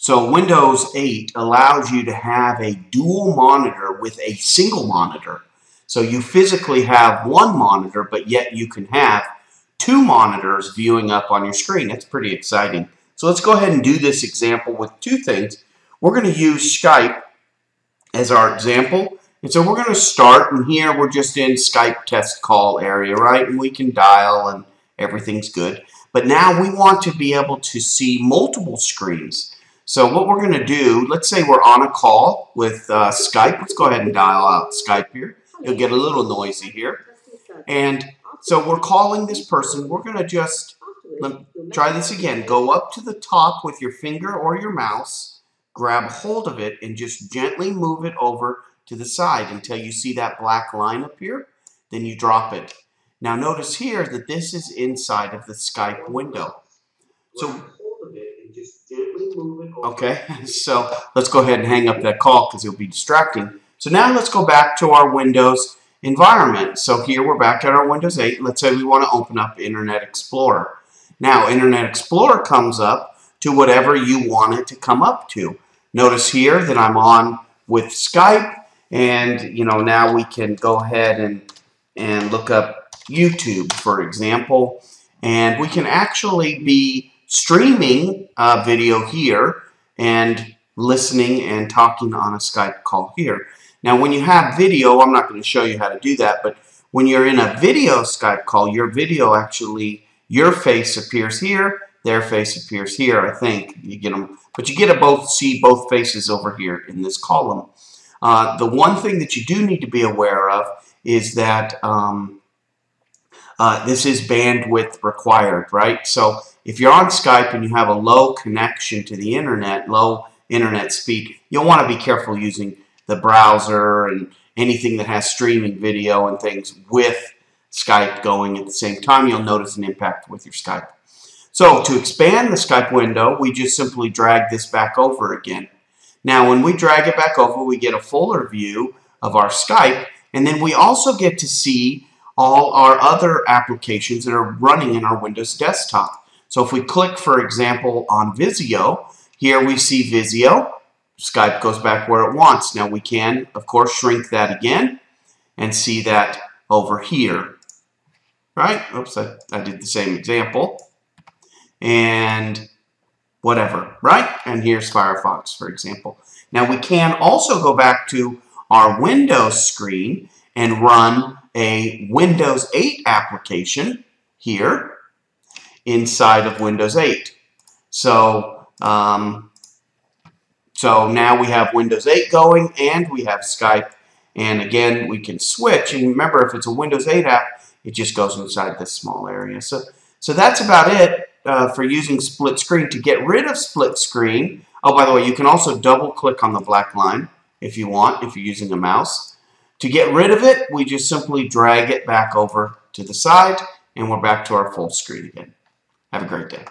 So Windows 8 allows you to have a dual monitor with a single monitor. So you physically have one monitor, but yet you can have two monitors viewing up on your screen. That's pretty exciting. So let's go ahead and do this example with two things. We're going to use Skype as our example. And so we're going to start, and here we're just in Skype test call area, right? And we can dial and everything's good. But now we want to be able to see multiple screens. So what we're going to do, let's say we're on a call with Skype. Let's go ahead and dial out Skype here. It'll get a little noisy here. And so we're calling this person. We're going to just try this again. Go up to the top with your finger or your mouse, grab hold of it, and just gently move it over to the side until you see that black line appear. Then you drop it. Now notice here that this is inside of the Skype window. So okay, so let's go ahead and hang up that call because it'll be distracting. So now let's go back to our Windows environment. So here we're back at our Windows 8. Let's say we want to open up Internet Explorer. Now Internet Explorer comes up to whatever you want it to come up to. Notice here that I'm on with Skype, and now we can go ahead and look up YouTube, for example, and we can actually be streaming video here and listening and talking on a Skype call here. Now when you have video, I'm not going to show you how to do that, but when you're in a video Skype call, your video actually, your face appears here, their face appears here, I think. You get them, but you get to see both faces over here in this column. The one thing that you do need to be aware of is that this is bandwidth required, right? So if you're on Skype and you have a low connection to the internet, low internet speed, you'll want to be careful using the browser and anything that has streaming video and things with Skype going at the same time. You'll notice an impact with your Skype. So to expand the Skype window, we just simply drag this back over again. Now when we drag it back over, we get a fuller view of our Skype, and then we also get to see all our other applications that are running in our Windows desktop. So if we click, for example, on Visio, here we see Visio. Skype goes back where it wants. Now we can, of course, shrink that again and see that over here. Right? Oops, I did the same example. And whatever, right? And here's Firefox, for example. Now we can also go back to our Windows screen and run a Windows 8 application here inside of Windows 8. So, so now we have Windows 8 going and we have Skype. And again, we can switch. And remember, if it's a Windows 8 app, it just goes inside this small area. So that's about it for using split screen. To get rid of split screen, oh, by the way, you can also double click on the black line if you want, if you're using a mouse. To get rid of it, we just simply drag it back over to the side, and we're back to our full screen again. Have a great day.